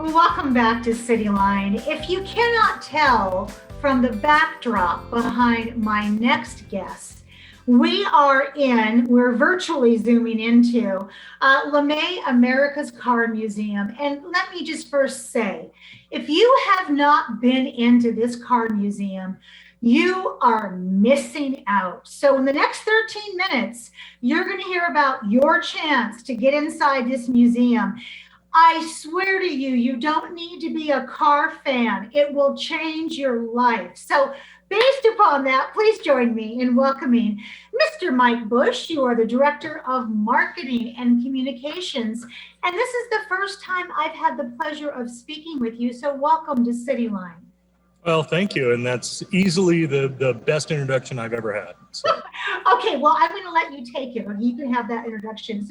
Well, welcome back to Cityline. If you cannot tell from the backdrop behind my next guest, we're virtually zooming into LeMay-America's Car Museum. And let me just first say, if you have not been into this car museum, you are missing out. So in the next 13 minutes, you're going to hear about your chance to get inside this museum. I swear to you, you don't need to be a car fan. It will change your life. So based upon that, please join me in welcoming Mr. Mike Bush. You are the Director of Marketing and Communications. And this is the first time I've had the pleasure of speaking with you. So welcome to Cityline. Well, thank you. And that's easily the best introduction I've ever had. So. Okay, well, I'm going to let you take it. You can have that introduction.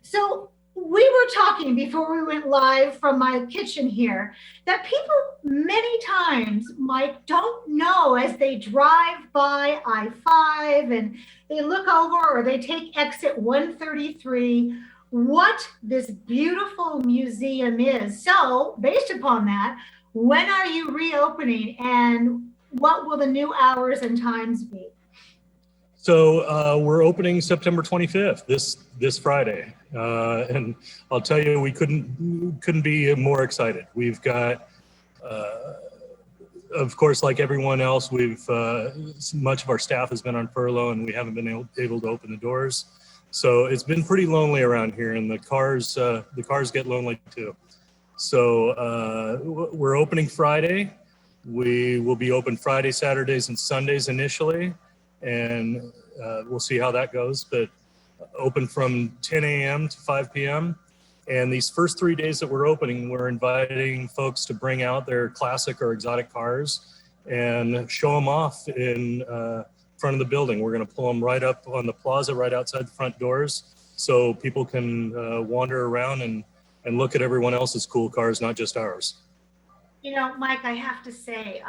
So we were talking before we went live from my kitchen here that people many times, Mike, don't know as they drive by I-5 and they look over or they take exit 133 what this beautiful museum is. So based upon that, when are you reopening and what will the new hours and times be? So we're opening September 25th, this Friday, and I'll tell you, we couldn't be more excited. We've got, of course, like everyone else, much of our staff has been on furlough, and we haven't been able to open the doors. So it's been pretty lonely around here, and the cars get lonely too. So we're opening Friday. We will be open Friday, Saturdays, and Sundays initially. And we'll see how that goes, but open from 10 a.m. to 5 p.m. And these first 3 days that we're opening, we're inviting folks to bring out their classic or exotic cars and show them off in front of the building. We're going to pull them right up on the plaza right outside the front doors so people can wander around and look at everyone else's cool cars, not just ours. You know, Mike, I have to say,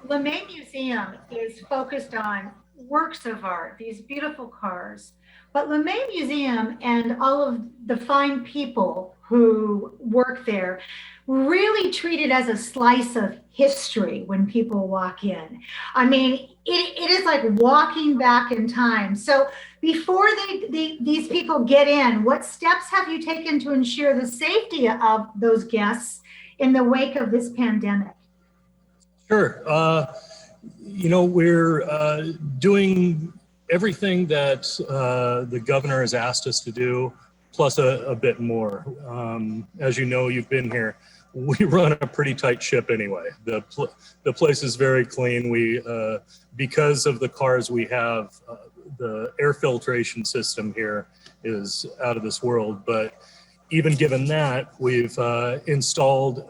LeMay Museum is focused on works of art, these beautiful cars, but LeMay Museum and all of the fine people who work there really treat it as a slice of history when people walk in. I mean, it is like walking back in time. So before these people get in, what steps have you taken to ensure the safety of those guests in the wake of this pandemic? Sure. We're doing everything that the governor has asked us to do, plus a bit more. As you know, you've been here. We run a pretty tight ship anyway. The place is very clean. Because of the cars we have, the air filtration system here is out of this world. But even given that, we've installed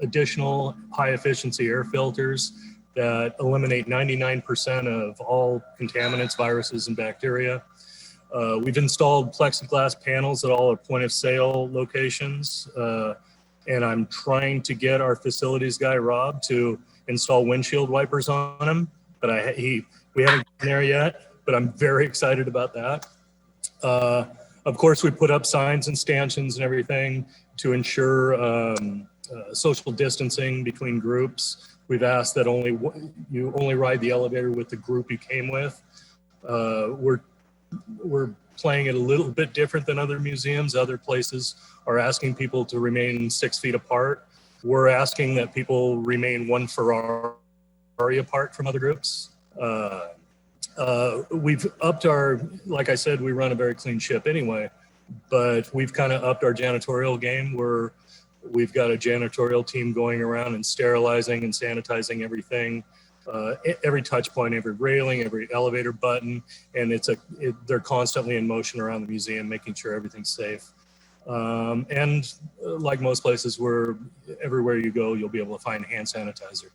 additional high efficiency air filters that eliminate 99% of all contaminants, viruses, and bacteria. We've installed plexiglass panels at all our point of sale locations. And I'm trying to get our facilities guy, Rob, to install windshield wipers on them. But we haven't gotten there yet, but I'm very excited about that. Of course, we put up signs and stanchions and everything to ensure social distancing between groups. We've asked that you only ride the elevator with the group you came with. We're playing it a little bit different than other museums. Other places are asking people to remain 6 feet apart. We're asking that people remain 1 Ferrari apart from other groups. We've upped like I said, we run a very clean ship anyway, but we've kind of upped our janitorial game where we've got a janitorial team going around and sterilizing and sanitizing everything, every touch point, every railing, every elevator button, and they're constantly in motion around the museum, making sure everything's safe. And like most places, everywhere you go, you'll be able to find hand sanitizer.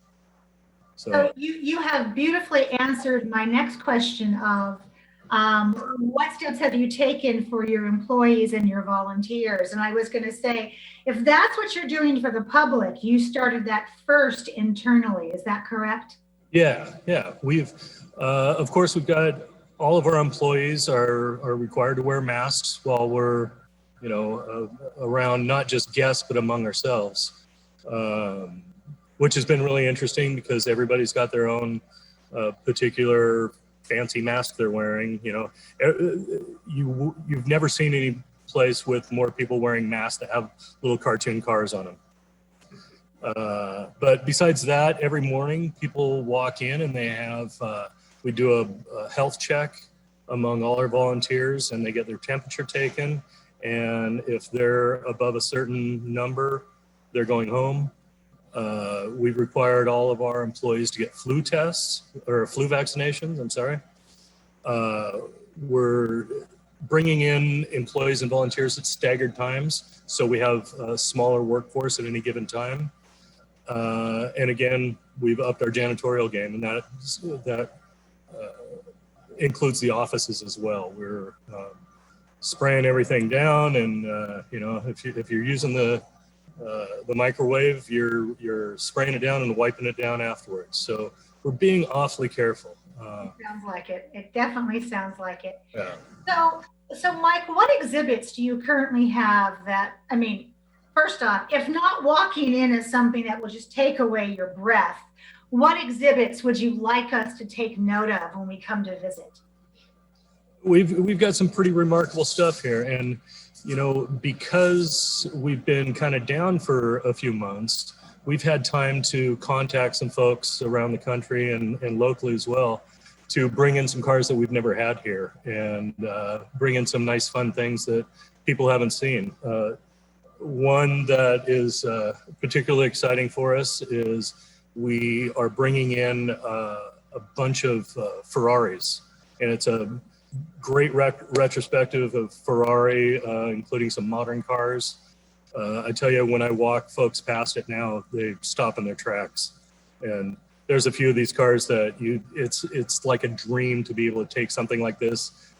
So you have beautifully answered my next question of what steps have you taken for your employees and your volunteers? And I was going to say, if that's what you're doing for the public, you started that first internally. Is that correct? Yeah. We've, of course, we've got all of our employees are required to wear masks while we're around not just guests, but among ourselves, which has been really interesting because everybody's got their own particular fancy mask they're wearing. You've never seen any place with more people wearing masks that have little cartoon cars on them. But besides that, every morning people walk in and we do a health check among all our volunteers, and they get their temperature taken. And if they're above a certain number, they're going home. We've required all of our employees to get flu tests or flu vaccinations. I'm sorry. We're bringing in employees and volunteers at staggered times, so we have a smaller workforce at any given time. And again, we've upped our janitorial game, and that includes the offices as well. We're spraying everything down, and if you're using the microwave, you're spraying it down and wiping it down afterwards. So we're being awfully careful. Sounds like it. It definitely sounds like it. Yeah. So Mike, what exhibits do you currently have that, first off, if not walking in is something that will just take away your breath, what exhibits would you like us to take note of when we come to visit? We've got some pretty remarkable stuff here, and because we've been kind of down for a few months, we've had time to contact some folks around the country and locally as well to bring in some cars that we've never had here and bring in some nice fun things that people haven't seen. One that is particularly exciting for us is we are bringing in a bunch of Ferraris, and it's a great retrospective of Ferrari, including some modern cars. I tell you, when I walk folks past it now, they stop in their tracks. And there's a few of these cars that it's like a dream to be able to take something like this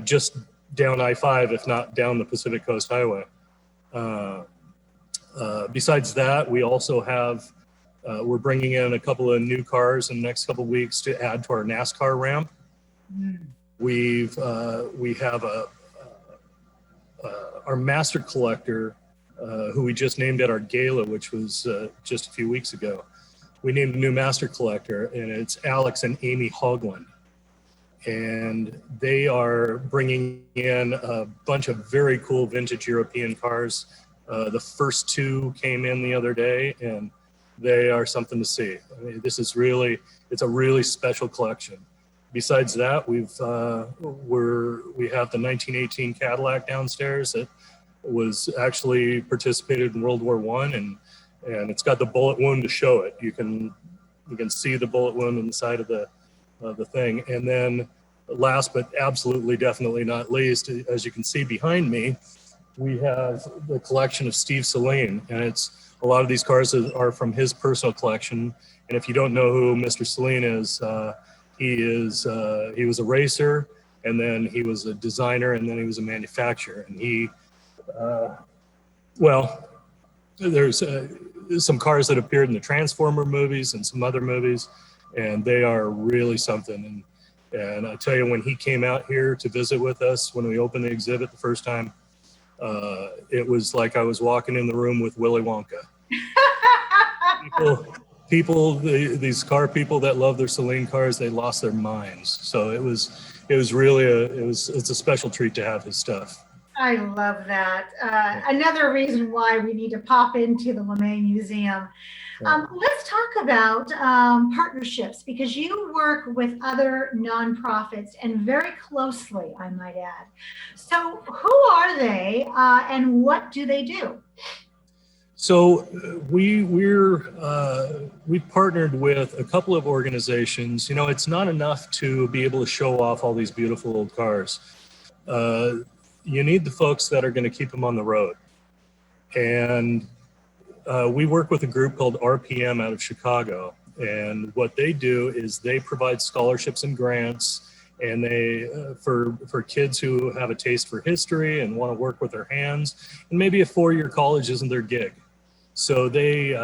just down I-5, if not down the Pacific Coast Highway. Besides that, we also have, we're bringing in a couple of new cars in the next couple of weeks to add to our NASCAR ramp. We have our master collector, who we just named at our gala, which was just a few weeks ago. We named a new master collector, and it's Alex and Amy Hoagland. And they are bringing in a bunch of very cool vintage European cars. The first two came in the other day, and they are something to see. This is it's a really special collection. Besides that, we have the 1918 Cadillac downstairs that was actually participated in World War I, and it's got the bullet wound to show it. You can see the bullet wound in the side of the thing. And then last but absolutely definitely not least, as you can see behind me, we have the collection of Steve Cityline, and a lot of these cars are from his personal collection. And if you don't know who Mr. Cityline is, he was a racer, and then he was a designer, and then he was a manufacturer. And there's some cars that appeared in the Transformer movies and some other movies, and they are really something. And I tell you, when he came out here to visit with us, when we opened the exhibit the first time, it was like I was walking in the room with Willy Wonka. These car people that love their Cityline cars, they lost their minds. So it's a special treat to have his stuff. I love that. Another reason why we need to pop into the LeMay Museum. Let's talk about partnerships, because you work with other nonprofits and very closely, I might add. So who are they and what do they do? So we've partnered with a couple of organizations. It's not enough to be able to show off all these beautiful old cars. You need the folks that are going to keep them on the road. And we work with a group called RPM out of Chicago. And what they do is they provide scholarships and grants, and they for kids who have a taste for history and want to work with their hands, and maybe a 4-year college isn't their gig. So we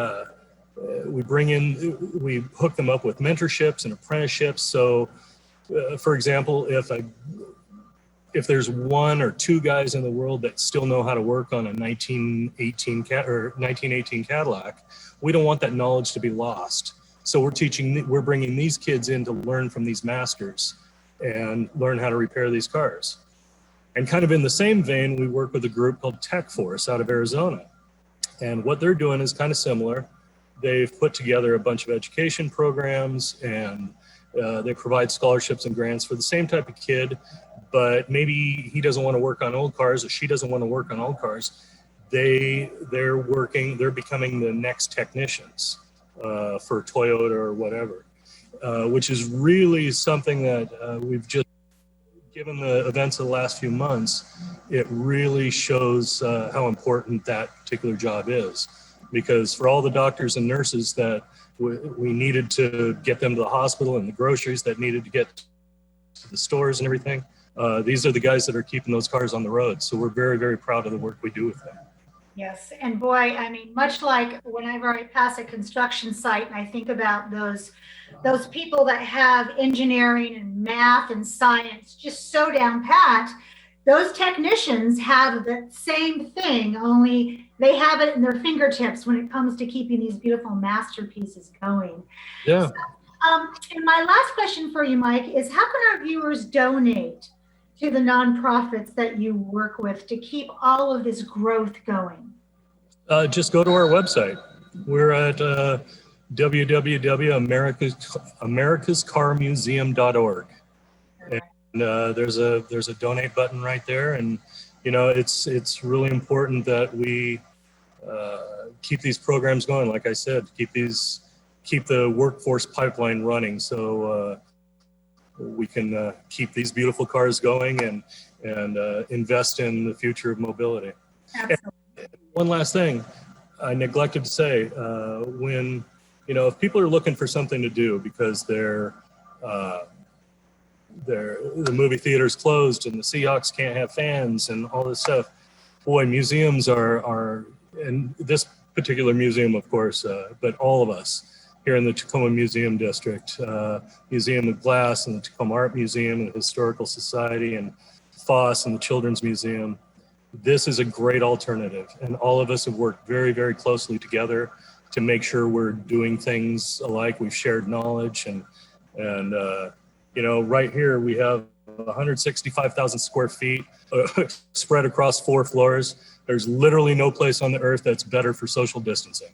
hook them up with mentorships and apprenticeships. So for example, if if there's one or two guys in the world that still know how to work on a 1918 Cadillac, we don't want that knowledge to be lost. So we're bringing these kids in to learn from these masters and learn how to repair these cars. And kind of in the same vein, we work with a group called Tech Force out of Arizona. And what they're doing is kind of similar. They've put together a bunch of education programs, and they provide scholarships and grants for the same type of kid, but maybe he doesn't want to work on old cars, or she doesn't want to work on old cars. They're becoming the next technicians for Toyota or whatever, which is really something that we've just, given the events of the last few months, it really shows how important that particular job is. Because for all the doctors and nurses that we needed to get them to the hospital, and the groceries that needed to get to the stores and everything, these are the guys that are keeping those cars on the road. So we're very, very proud of the work we do with them. Yes, and boy, I mean, much like whenever I pass a construction site and I think about those people that have engineering and math and science just so down pat, those technicians have the same thing, only they have it in their fingertips when it comes to keeping these beautiful masterpieces going. Yeah. So, and my last question for you, Mike, is how can our viewers donate to the nonprofits that you work with to keep all of this growth going? Just go to our website. We're at www.americascarmuseum.org. And there's a donate button right there. And, you know, it's really important that we keep these programs going. Like I said, keep the workforce pipeline running, so we can keep these beautiful cars going and invest in the future of mobility. Absolutely. And one last thing I neglected to say, when, you know, if people are looking for something to do because the movie theater's closed and the Seahawks can't have fans and all this stuff, boy, museums are, and this particular museum, of course, but all of us here in the Tacoma Museum District, Museum of Glass and the Tacoma Art Museum and the Historical Society and FOSS and the Children's Museum, this is a great alternative. And all of us have worked very, very closely together to make sure we're doing things alike. We've shared knowledge and you know, right here we have 165,000 square feet spread across 4 floors. There's literally no place on the earth that's better for social distancing.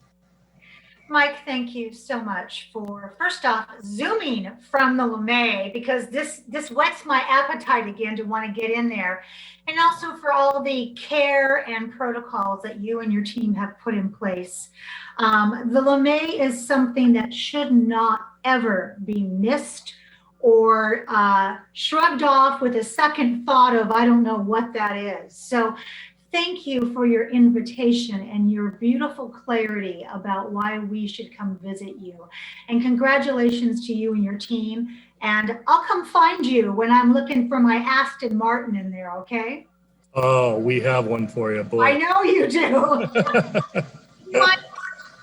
Mike, thank you so much for, first off, zooming from the LeMay, because this whets my appetite again to want to get in there, and also for all the care and protocols that you and your team have put in place. The LeMay is something that should not ever be missed or shrugged off with a second thought of, I don't know what that is. So thank you for your invitation and your beautiful clarity about why we should come visit you. And congratulations to you and your team. And I'll come find you when I'm looking for my Aston Martin in there, okay? Oh, we have one for you, boy. I know you do. Mike,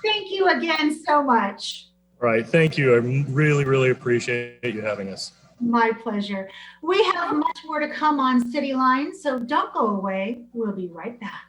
thank you again so much. All right, thank you. I really, really appreciate you having us. My pleasure. We have much more to come on Cityline, so don't go away. We'll be right back.